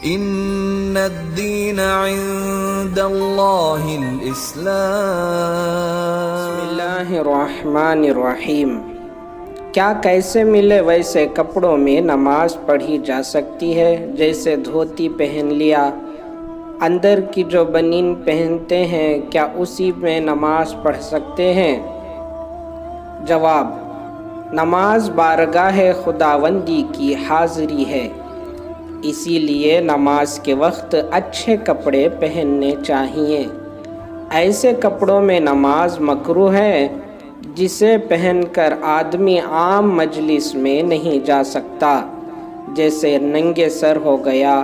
ان الدین عند اللہ الاسلام۔ بسم اللہ الرحمن الرحیم۔ کیا کیسے ملے ویسے کپڑوں میں نماز پڑھی جا سکتی ہے؟ جیسے دھوتی پہن لیا، اندر کی جو بنین پہنتے ہیں، کیا اسی میں نماز پڑھ سکتے ہیں؟ جواب: نماز بارگاہ خداوندی کی حاضری ہے، اسی لیے نماز کے وقت اچھے کپڑے پہننے چاہیے۔ ایسے کپڑوں میں نماز مکروہ ہے جسے پہن کر آدمی عام مجلس میں نہیں جا سکتا، جیسے ننگے سر ہو گیا۔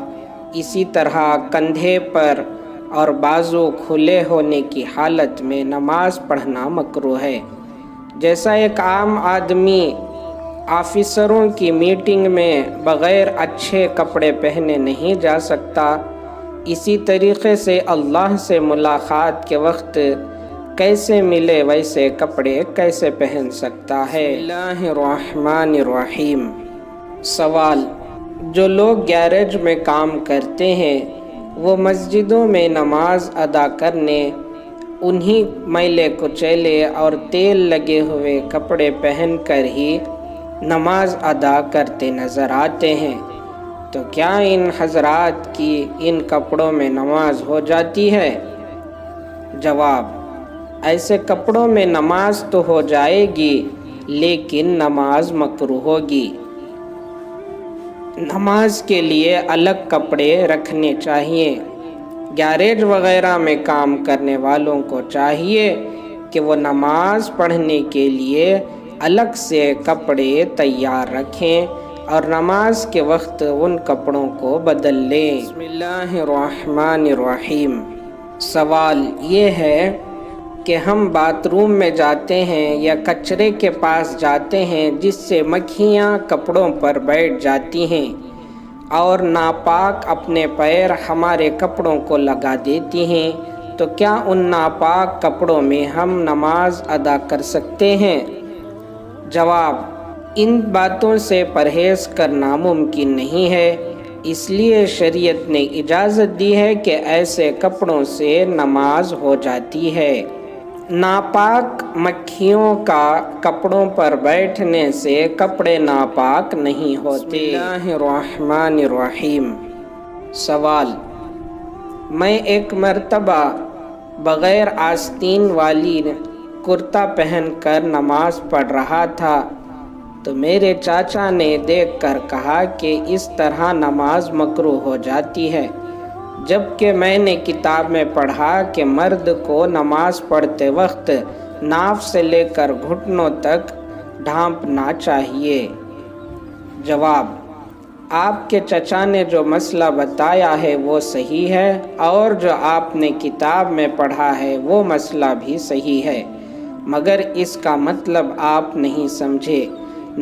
اسی طرح کندھے پر اور بازو کھلے ہونے کی حالت میں نماز پڑھنا مکروہ ہے۔ جیسا ایک عام آدمی آفیسروں کی میٹنگ میں بغیر اچھے کپڑے پہنے نہیں جا سکتا، اسی طریقے سے اللہ سے ملاقات کے وقت کیسے ملے ویسے کپڑے کیسے پہن سکتا ہے؟ بسم اللہ الرحمن الرحیم۔ سوال: جو لوگ گیراج میں کام کرتے ہیں، وہ مسجدوں میں نماز ادا کرنے انہی میلے کچیلے اور تیل لگے ہوئے کپڑے پہن کر ہی نماز ادا کرتے نظر آتے ہیں، تو کیا ان حضرات کی ان کپڑوں میں نماز ہو جاتی ہے؟ جواب: ایسے کپڑوں میں نماز تو ہو جائے گی، لیکن نماز مکروہ ہوگی۔ نماز کے لیے الگ کپڑے رکھنے چاہیے۔ گیراج وغیرہ میں کام کرنے والوں کو چاہیے کہ وہ نماز پڑھنے کے لیے الگ سے کپڑے تیار رکھیں اور نماز کے وقت ان کپڑوں کو بدل لیں۔ بسم اللہ الرحمن الرحیم۔ سوال یہ ہے کہ ہم باتھ روم میں جاتے ہیں یا کچرے کے پاس جاتے ہیں جس سے مکھیاں کپڑوں پر بیٹھ جاتی ہیں اور ناپاک اپنے پیر ہمارے کپڑوں کو لگا دیتی ہیں، تو کیا ان ناپاک کپڑوں میں ہم نماز ادا کر سکتے ہیں؟ جواب: ان باتوں سے پرہیز کرنا ممکن نہیں ہے، اس لیے شریعت نے اجازت دی ہے کہ ایسے کپڑوں سے نماز ہو جاتی ہے۔ ناپاک مکھیوں کا کپڑوں پر بیٹھنے سے کپڑے ناپاک نہیں ہوتے۔ بسم اللہ الرحمن الرحیم۔ سوال: میں ایک مرتبہ بغیر آستین والی کرتا پہن کر نماز پڑھ رہا تھا، تو میرے چاچا نے دیکھ کر کہا کہ اس طرح نماز مکروہ ہو جاتی ہے، جبکہ میں نے کتاب میں پڑھا کہ مرد کو نماز پڑھتے وقت ناف سے لے کر گھٹنوں تک ڈھانپنا چاہیے۔ جواب: آپ کے چچا نے جو مسئلہ بتایا ہے وہ صحیح ہے، اور جو آپ نے کتاب میں پڑھا ہے وہ مسئلہ بھی صحیح ہے، مگر اس کا مطلب آپ نہیں سمجھے۔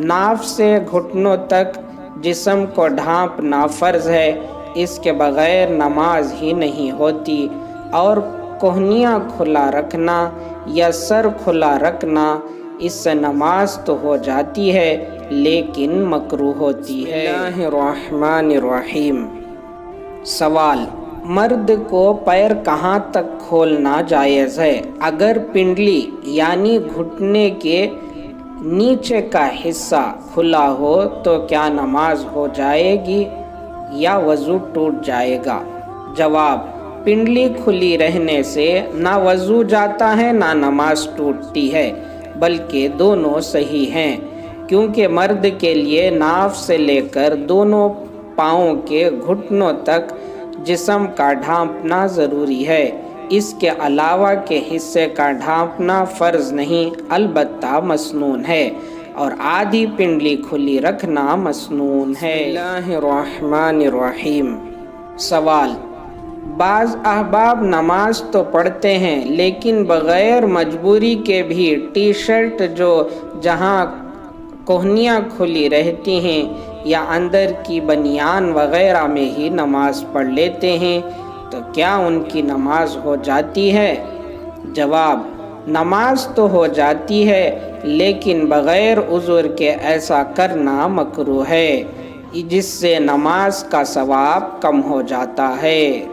ناف سے گھٹنوں تک جسم کو ڈھانپنا فرض ہے، اس کے بغیر نماز ہی نہیں ہوتی، اور کوہنیاں کھلا رکھنا یا سر کھلا رکھنا، اس سے نماز تو ہو جاتی ہے لیکن مکروہ ہوتی ہے۔ بسم اللہ الرحمن الرحیم۔ سوال: مرد کو پیر کہاں تک کھولنا جائز ہے؟ اگر پنڈلی یعنی گھٹنے کے نیچے کا حصہ کھلا ہو تو کیا نماز ہو جائے گی یا وضو ٹوٹ جائے گا؟ جواب: پنڈلی کھلی رہنے سے نہ وضو جاتا ہے نہ نماز ٹوٹتی ہے، بلکہ دونوں صحیح ہیں، کیونکہ مرد کے لیے ناف سے لے کر دونوں پاؤں کے گھٹنوں تک جسم کا ڈھانپنا ضروری ہے، اس کے علاوہ کے حصے کا ڈھانپنا فرض نہیں، البتہ مسنون ہے، اور آدھی پنڈلی کھلی رکھنا مسنون ہے۔ بسم اللہ الرحمن الرحیم۔ سوال: بعض احباب نماز تو پڑھتے ہیں لیکن بغیر مجبوری کے بھی ٹی شرٹ جو جہاں کوہنیاں کھلی رہتی ہیں یا اندر کی بنیان وغیرہ میں ہی نماز پڑھ لیتے ہیں، تو کیا ان کی نماز ہو جاتی ہے؟ جواب: نماز تو ہو جاتی ہے، لیکن بغیر عذر کے ایسا کرنا مکروہ ہے۔ جس سے نماز کا ثواب کم ہو جاتا ہے۔